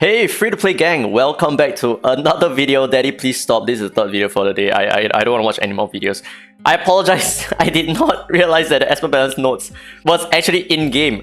Hey, free-to-play gang, welcome back to another video. Daddy, please stop. This is the third video for the day. I don't want to watch any more videos. I apologize. I did not realize that the Esper balance notes was actually in-game.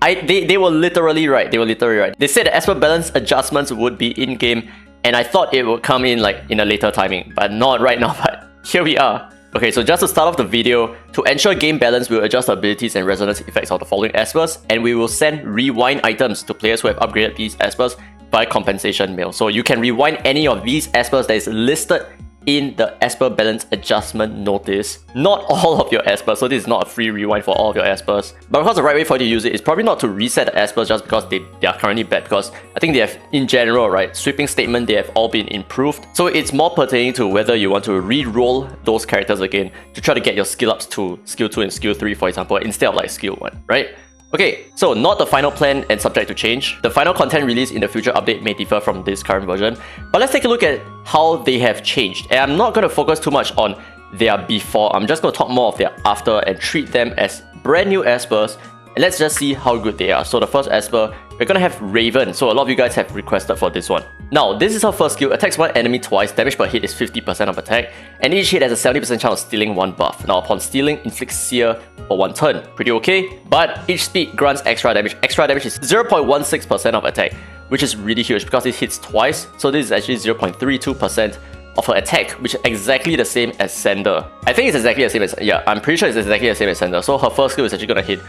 They were literally right. They said the Esper balance adjustments would be in-game, and I thought it would come in like in a later timing, but not right now. But here we are. Okay, so just to start off the video, to ensure game balance, we'll adjust the abilities and resonance effects of the following Espers, and we will send rewind items to players who have upgraded these Espers by compensation mail. So you can rewind any of these Espers that is listed in the Esper balance adjustment notice. Not all of your Espers, so this is not a free rewind for all of your Espers. But of course, the right way for you to use it is probably not to reset the Espers just because they are currently bad, because I think they have, in general, right, sweeping statement, they have all been improved. So it's more pertaining to whether you want to re-roll those characters again to try to get your skill ups to skill 2 and skill 3, for example, instead of like skill 1, right? Okay, so not the final plan and subject to change. The final content released in the future update may differ from this current version, but let's take a look at how they have changed. And I'm not going to focus too much on their before, I'm just going to talk more of their after and treat them as brand new Espers. And let's just see how good they are. So the first Esper, we're going to have Raven. So a lot of you guys have requested for this one. Now, this is her first skill. Attacks one enemy twice. Damage per hit is 50% of attack. And each hit has a 70% chance of stealing one buff. Now, upon stealing, inflicts Seer for one turn. Pretty okay. But each speed grants extra damage. Extra damage is 0.16% of attack, which is really huge because it hits twice. So this is actually 0.32% of her attack, which is exactly the same as Sender. I think it's exactly the same as, yeah, I'm pretty sure it's exactly the same as Sender. So her first skill is actually gonna hit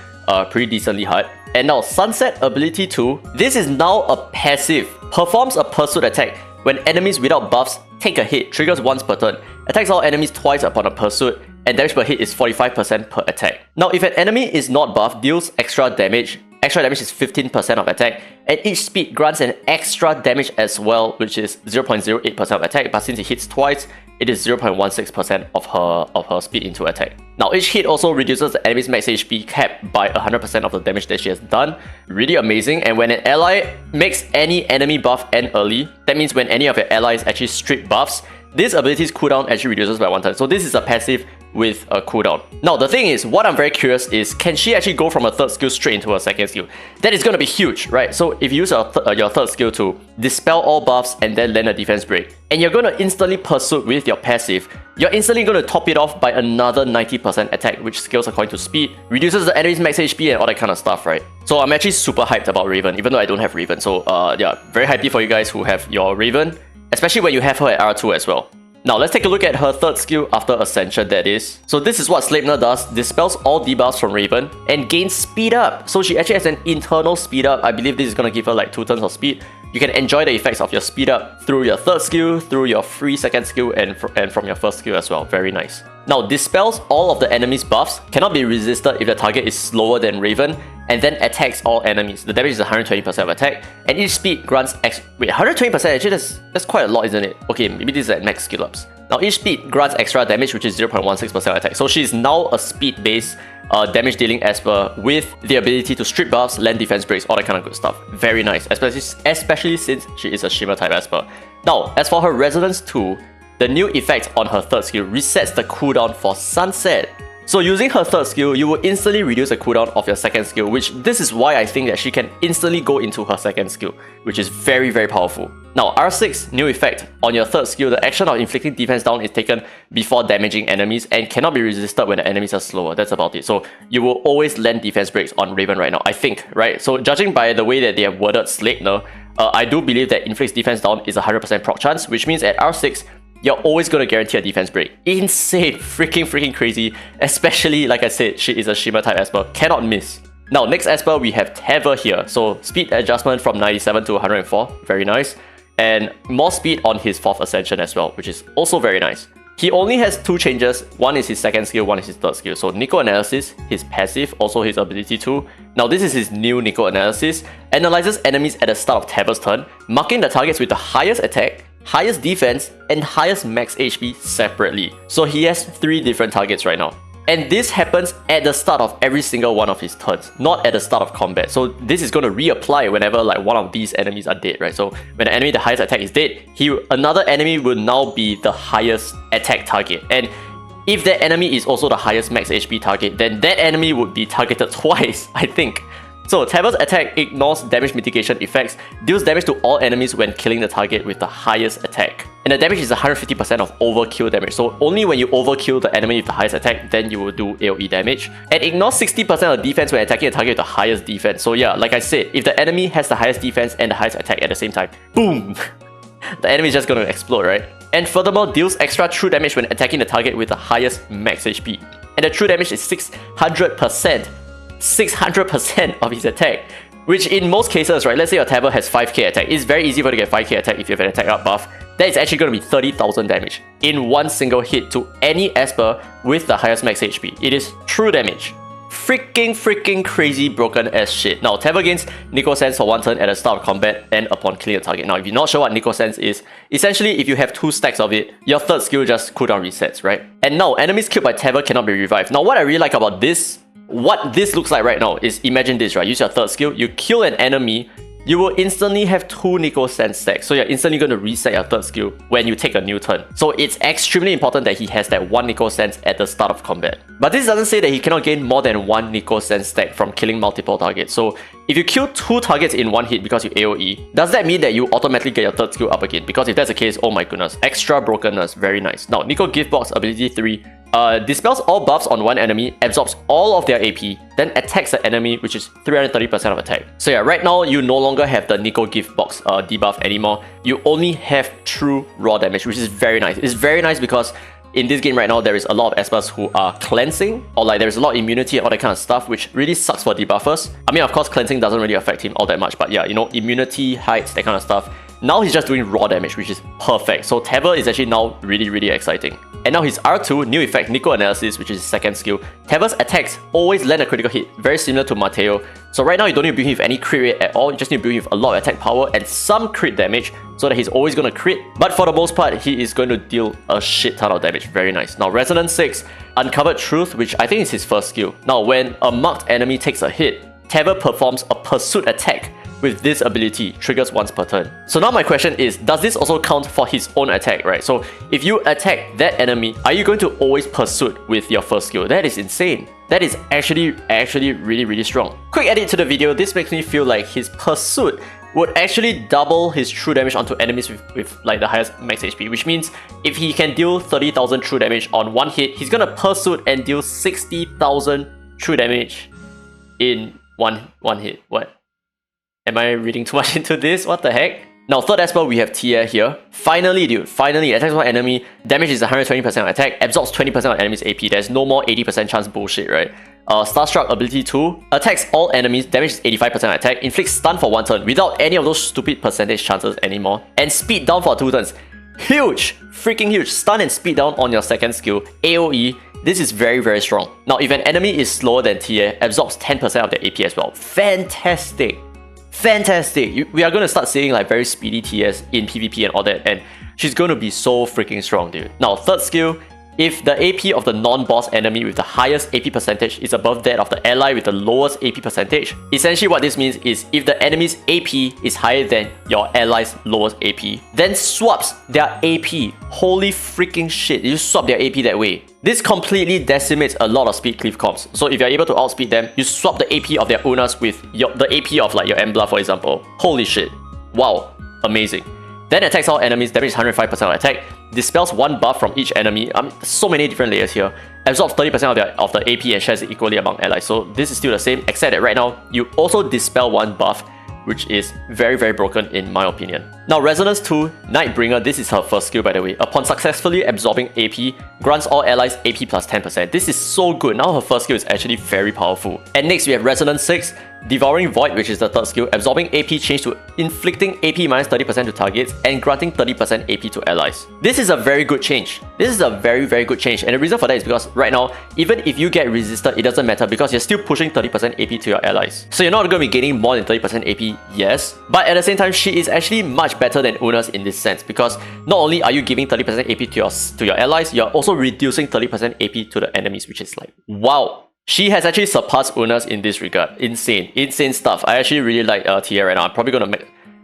pretty decently hard. And now Sunset ability 2, this is now a passive. Performs a pursuit attack when enemies without buffs take a hit, triggers once per turn, attacks all enemies twice upon a pursuit, and damage per hit is 45% per attack. Now if an enemy is not buffed, deals extra damage. Extra damage is 15% of attack, and each speed grants an extra damage as well, which is 0.08% of attack, but since it hits twice, it is 0.16% of her speed into attack. Now each hit also reduces the enemy's max HP cap by 100% of the damage that she has done. Really amazing. And when an ally makes any enemy buff end early, that means when any of your allies actually strip buffs, this ability's cooldown actually reduces by 1 turn. So this is a passive with a cooldown. Now the thing is, what I'm very curious is, can she actually go from a third skill straight into a second skill? That is going to be huge, right? So if you use your third skill to dispel all buffs and then land a defense break, and you're going to instantly pursue with your passive, you're instantly going to top it off by another 90% attack, which scales according to speed, reduces the enemy's max HP and all that kind of stuff, right? So I'm actually super hyped about Raven, even though I don't have Raven. So yeah, very happy for you guys who have your Raven, especially when you have her at R2 as well. Now let's take a look at her third skill after Ascension, that is. So this is what Sleipnir does, dispels all debuffs from Raven and gains speed up. So she actually has an internal speed up. I believe this is going to give her like 2 turns of speed. You can enjoy the effects of your speed up through your third skill, through your free second skill, and from your first skill as well. Very nice. Now dispels all of the enemy's buffs, cannot be resisted if the target is slower than Raven, and then attacks all enemies. The damage is 120% of attack, and each speed grants wait, 120%? Actually, that's quite a lot, isn't it? Okay, maybe this is at max skill ups. Now each speed grants extra damage, which is 0.16% attack. So she's now a speed-based damage dealing Esper with the ability to strip buffs, land defense breaks, all that kind of good stuff. Very nice, especially since she is a Shimmer type Esper. Now, as for her Resonance 2, the new effect on her third skill resets the cooldown for Sunset. So using her third skill, you will instantly reduce the cooldown of your second skill, which this is why I think that she can instantly go into her second skill, which is very, very powerful. Now R6, new effect. On your third skill, the action of inflicting defense down is taken before damaging enemies and cannot be resisted when the enemies are slower. That's about it. So you will always land defense breaks on Raven right now, I think, right? So judging by the way that they have worded Sleipnir, I do believe that inflicts defense down is a 100% proc chance, which means at R6, you're always going to guarantee a defense break. Insane, freaking crazy. Especially, like I said, she is a Shimmer type Esper. Cannot miss. Now, next Esper, we have Tevor here. So, speed adjustment from 97 to 104. Very nice. And more speed on his 4th Ascension as well, which is also very nice. He only has 2 changes. One is his second skill, one is his third skill. So, Nico Analysis, his passive, also his ability 2. Now, this is his new Nico Analysis. Analyzes enemies at the start of Tevor's turn, marking the targets with the highest attack, highest defense, and highest max HP separately. So he has 3 different targets right now. And this happens at the start of every single one of his turns, not at the start of combat. So this is going to reapply whenever like one of these enemies are dead, right? So when the enemy the highest attack is dead, another enemy will now be the highest attack target. And if that enemy is also the highest max HP target, then that enemy would be targeted twice, I think. So Tevor's attack ignores damage mitigation effects, deals damage to all enemies when killing the target with the highest attack. And the damage is 150% of overkill damage, so only when you overkill the enemy with the highest attack, then you will do AoE damage. And ignores 60% of defense when attacking a target with the highest defense. So yeah, like I said, if the enemy has the highest defense and the highest attack at the same time, boom! The enemy is just gonna explode, right? And furthermore, deals extra true damage when attacking the target with the highest max HP. And the true damage is 600%. 600% of his attack. Which in most cases, right, let's say your Tevor has 5k attack, it's very easy for you to get 5k attack if you have an attack up buff. That is actually going to be 30,000 damage in one single hit to any Esper with the highest max HP. It is true damage. Freaking crazy broken ass shit. Now, Tevor gains Nico Sense for 1 turn at the start of combat and upon killing a target. Now, if you're not sure what Nico Sense is, essentially if you have 2 stacks of it, your third skill just cooldown resets, right? And now, enemies killed by Tevor cannot be revived. Now, what I really like about this, what this looks like right now is, imagine this, right? Use your third skill, you kill an enemy, you will instantly have 2 Nico Sense stacks. So you're instantly going to reset your third skill when you take a new turn. So it's extremely important that he has that 1 Nico Sense at the start of combat. But this doesn't say that he cannot gain more than 1 Nico Sense stack from killing multiple targets. So if you kill 2 targets in one hit because you AoE, does that mean that you automatically get your third skill up again? Because if that's the case, oh my goodness, extra brokenness, very nice. Now, Nico Gift Box ability 3, dispels all buffs on one enemy, absorbs all of their AP, then attacks the enemy, which is 330% of attack. So yeah, right now you no longer have the Nico Gift Box debuff anymore. You only have true raw damage, which is very nice. It's very nice because in this game right now, there is a lot of Espers who are cleansing, or like there's a lot of immunity and all that kind of stuff, which really sucks for debuffers. I mean, of course, cleansing doesn't really affect him all that much, but yeah, you know, immunity, heights, that kind of stuff. Now he's just doing raw damage, which is perfect. So Tevor is actually now really exciting. And now his R2, new effect, Nico Analysis, which is his second skill. Tevor's attacks always land a critical hit, very similar to Mateo. So right now you don't need to build him with any crit rate at all, you just need to build him with a lot of attack power and some crit damage, so that he's always going to crit. But for the most part, he is going to deal a shit ton of damage, very nice. Now Resonance 6, Uncovered Truth, which I think is his first skill. Now when a marked enemy takes a hit, Tevor performs a pursuit attack with this ability, triggers once per turn. So now my question is, does this also count for his own attack, right? So if you attack that enemy, are you going to always pursuit with your first skill? That is insane. That is actually really strong. Quick edit to the video, this makes me feel like his pursuit would actually double his true damage onto enemies with like the highest max HP, which means if he can deal 30,000 true damage on one hit, he's gonna pursuit and deal 60,000 true damage in one hit. What? Am I reading too much into this? What the heck? Now, third Esper, we have Tiye here. Finally, dude, finally, attacks one enemy, damage is 120% attack, absorbs 20% of enemy's AP. There's no more 80% chance bullshit, right? Starstruck ability 2, attacks all enemies, damage is 85% attack, inflicts stun for 1 turn without any of those stupid percentage chances anymore, and speed down for 2 turns. Huge! Freaking huge! Stun and speed down on your second skill, AoE. This is very strong. Now, if an enemy is slower than Tiye, absorbs 10% of their AP as well. Fantastic! Fantastic! We are going to start seeing like very speedy TS in PvP and all that, and she's going to be so freaking strong, dude. Now, third skill, if the AP of the non-boss enemy with the highest AP percentage is above that of the ally with the lowest AP percentage, essentially what this means is if the enemy's AP is higher than your ally's lowest AP, then swaps their AP. Holy freaking shit, you swap their AP that way. This completely decimates a lot of speed cleave comps. So if you're able to outspeed them, you swap the AP of their Unas with the AP of like your Embla, for example. Holy shit. Wow. Amazing. Then attacks all enemies, damage is 105% attack, dispels one buff from each enemy. I mean, so many different layers here. Absorbs 30% of the AP and shares it equally among allies. So this is still the same, except that right now, you also dispel one buff, which is very broken in my opinion. Now, Resonance 2, Nightbringer, this is her first skill by the way. Upon successfully absorbing AP, grants all allies AP plus 10%. This is so good. Now her first skill is actually very powerful. And next we have Resonance 6, Devouring Void, which is the third skill, absorbing AP change to inflicting AP minus 30% to targets and granting 30% AP to allies. This is a very good change. This is a very good change, and the reason for that is because right now, even if you get resisted, it doesn't matter because you're still pushing 30% AP to your allies. So you're not going to be gaining more than 30% AP, yes, but at the same time, she is actually much better than Unas in this sense because not only are you giving 30% AP to your allies, you're also reducing 30% AP to the enemies, which is like, wow. She has actually surpassed Unas in this regard. Insane stuff. I actually really like Tiye right now. I'm probably gonna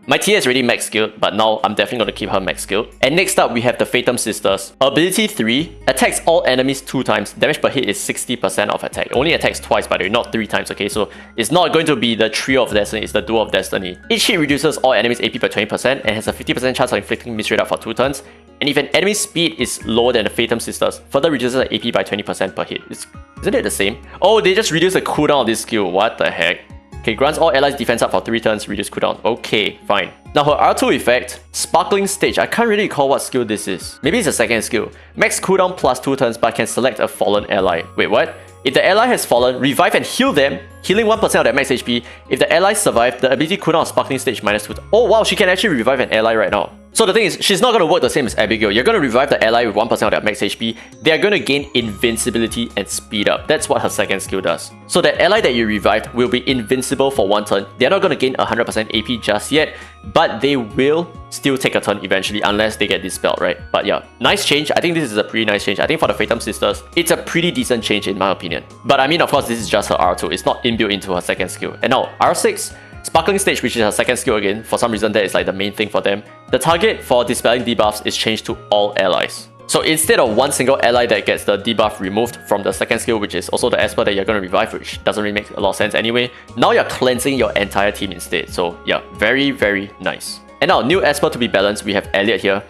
My Tiye is already max skilled, but now I'm definitely going to keep her max skilled. And next up, we have the Fatum Sisters. Ability 3, attacks all enemies 2 times. Damage per hit is 60% of attack. It only attacks twice, by the way, not 3 times, okay? So it's not going to be the Trio of Destiny, it's the Duo of Destiny. Each hit reduces all enemies' AP by 20% and has a 50% chance of inflicting miss rate up for 2 turns. And if an enemy's speed is lower than the Fatum Sisters, further reduces the AP by 20% per hit. Isn't it the same? Oh, they just reduce the cooldown of this skill. What the heck? Okay, grants all allies defense up for 3 turns, reduce cooldown. Okay, fine. Now her R2 effect, Sparkling Stage. I can't really recall what skill this is. Maybe it's a second skill. Max cooldown plus 2 turns, but can select a fallen ally. Wait, what? If the ally has fallen, revive and heal them, healing 1% of their max HP. If the allies survive, the ability cooldown of Sparkling Stage minus 2. Oh wow, she can actually revive an ally right now. So the thing is, she's not going to work the same as Abigail. You're going to revive the ally with 1% of their max HP. They are going to gain invincibility and speed up. That's what her second skill does. So the ally that you revived will be invincible for 1 turn. They're not going to gain 100% AP just yet, but they will still take a turn eventually unless they get dispelled, right? But yeah, nice change. I think this is a pretty nice change. I think for the Fatum Sisters, it's a pretty decent change in my opinion. But I mean, of course, this is just her R2. It's not inbuilt into her second skill. And now, R6, Sparkling Stage, which is her second skill again. For some reason, that is like the main thing for them. The target for dispelling debuffs is changed to all allies. So instead of one single ally that gets the debuff removed from the second skill, which is also the Esper that you're going to revive, which doesn't really make a lot of sense anyway, now you're cleansing your entire team instead. So yeah, very, very nice. And now, new Esper to be balanced, we have Elliot here.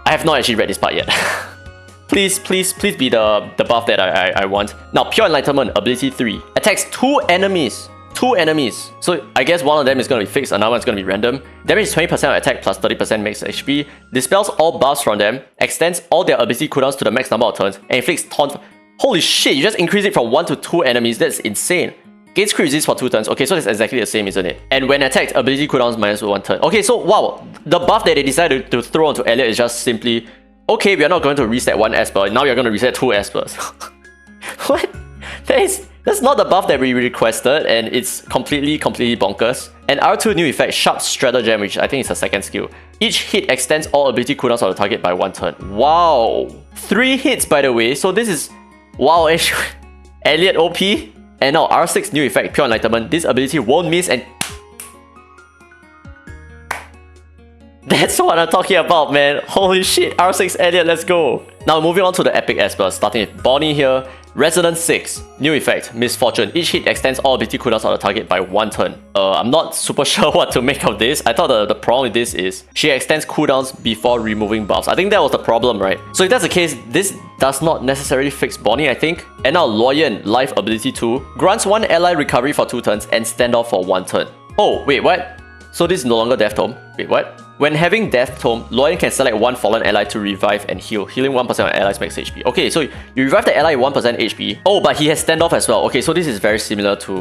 I have not actually read this part yet. Please be the buff that I want. Now, Pure Enlightenment, ability 3. Attacks 2 enemies. 2 enemies. So I guess one of them is going to be fixed, another one is going to be random. Damage is 20% of attack plus 30% max HP. Dispels all buffs from them. Extends all their ability cooldowns to the max number of turns. And inflicts taunt. Holy shit, you just increase it from 1 to 2 enemies. That's insane. Gains crit resist for 2 turns. Okay, so it's exactly the same, isn't it? And when attacked, ability cooldowns minus 1 turn. Okay, so wow. The buff that they decided to throw onto Elliot is just simply, okay, we are not going to reset 1 Esper. Now you're going to reset 2 Espers. What? That's not the buff that we requested, and it's completely bonkers. And R2 new effect, Sharp Stratagem, which I think is a second skill. Each hit extends all ability cooldowns of the target by 1 turn. Wow. 3 hits, by the way. So this is... Wow, Elliot OP. And now R6 new effect, Pure Enlightenment. This ability won't miss and... That's what I'm talking about, man. Holy shit, R6 Elliot, let's go. Now moving on to the epic Esper, starting with Bonnie here. Resonance 6, new effect, Misfortune. Each hit extends all ability cooldowns of the target by 1 turn. I'm not super sure what to make of this. I thought the problem with this is she extends cooldowns before removing buffs. I think that was the problem, right? So if that's the case, this does not necessarily fix Bonnie, I think. And now Luo Yan, Life Ability 2, grants 1 ally recovery for 2 turns and standoff for 1 turn. Oh, wait, what? So this is no longer Death Tome. Wait, what? When having Death Tome, Luo Yan can select 1 fallen ally to revive and heal, healing 1% of allies max HP. Okay, so you revive the ally with 1% HP. Oh, but he has standoff as well. Okay, so this is very similar to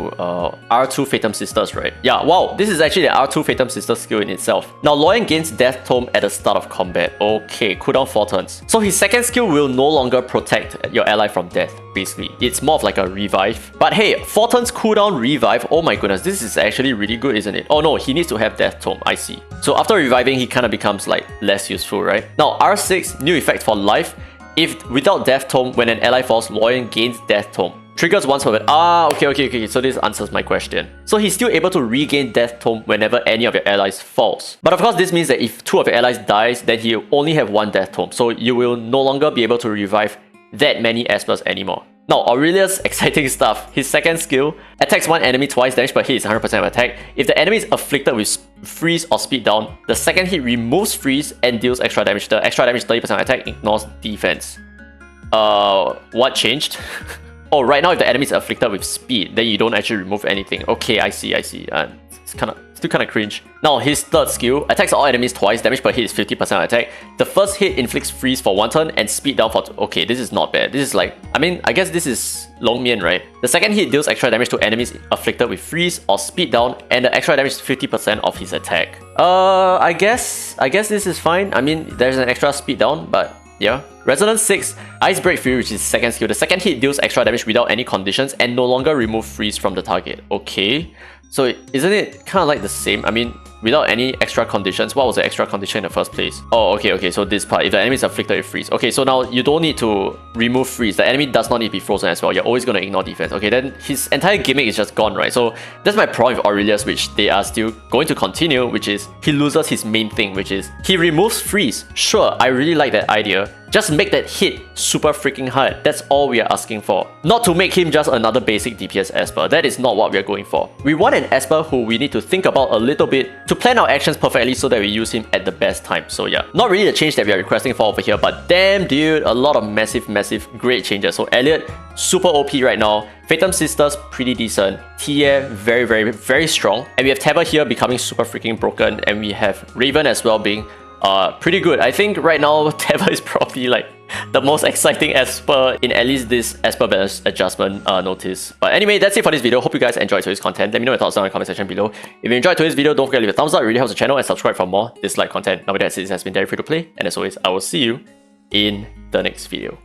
R2 Fatum Sisters, right? Yeah, wow, this is actually the R2 Fatum Sisters skill in itself. Now, Luo Yan gains Death Tome at the start of combat. Okay, cooldown 4 turns. So his second skill will no longer protect your ally from death, basically. It's more of like a revive. But hey, 4 turns cooldown revive. Oh my goodness, this is actually really good, isn't it? Oh no, he needs to have Death Tome. I see. So after reviving, he kind of becomes like less useful, right? Now R6, new effect for life. If without Death Tome, when an ally falls, Luo Yan gains Death Tome. Triggers once per... okay. So this answers my question. So he's still able to regain Death Tome whenever any of your allies falls. But of course, this means that if 2 of your allies dies, then he only have 1 Death Tome. So you will no longer be able to revive that many Espers anymore. Now, Aurelius, exciting stuff. His second skill, attacks 1 enemy twice, damage per hit is 100% of attack. If the enemy is afflicted with freeze or speed down, the second hit removes freeze and deals extra damage. The extra damage 30% attack, ignores defense. What changed? Oh, right now if the enemy is afflicted with speed, then you don't actually remove anything. Okay, I see. It's still kind of cringe. Now, his third skill, attacks all enemies twice, damage per hit is 50% attack. The first hit inflicts freeze for 1 turn and speed down for... Okay, this is not bad. This is like... I mean, I guess this is Long Mian, right? The second hit deals extra damage to enemies afflicted with freeze or speed down, and the extra damage is 50% of his attack. I guess this is fine. I mean, there's an extra speed down, but yeah. Resonance 6, Ice Break Fury, which is his second skill. The second hit deals extra damage without any conditions and no longer remove freeze from the target. Okay. So isn't it kind of like the same? I mean, without any extra conditions. What was the extra condition in the first place? Oh, okay, so this part, if the enemy is afflicted with freeze. Okay, so now you don't need to remove freeze. The enemy does not need to be frozen as well. You're always going to ignore defense. Okay, then his entire gimmick is just gone, right? So that's my problem with Aurelius, which they are still going to continue, which is he loses his main thing, which is he removes freeze. Sure, I really like that idea. Just make that hit super freaking hard. That's all we are asking for. Not to make him just another basic DPS Esper. That is not what we are going for. We want an Esper who we need to think about a little bit to plan our actions perfectly so that we use him at the best time. So yeah, not really the change that we are requesting for over here, but damn dude, a lot of massive great changes. So Elliot, super OP right now. Fatum Sisters, pretty decent. Tiye, very strong. And we have Tevor here becoming super freaking broken. And we have Raven as well being pretty good. I think right now Tevor is probably like the most exciting Esper in at least this Esper balance adjustment notice. But anyway, that's it for this video. Hope you guys enjoyed today's content. Let me know your thoughts down in the comment section below. If you enjoyed today's video, don't forget to leave a thumbs up. It really helps the channel, and subscribe for more Dislyte content. Now with that said, this has been Derry Free to Play, and as always, I will see you in the next video.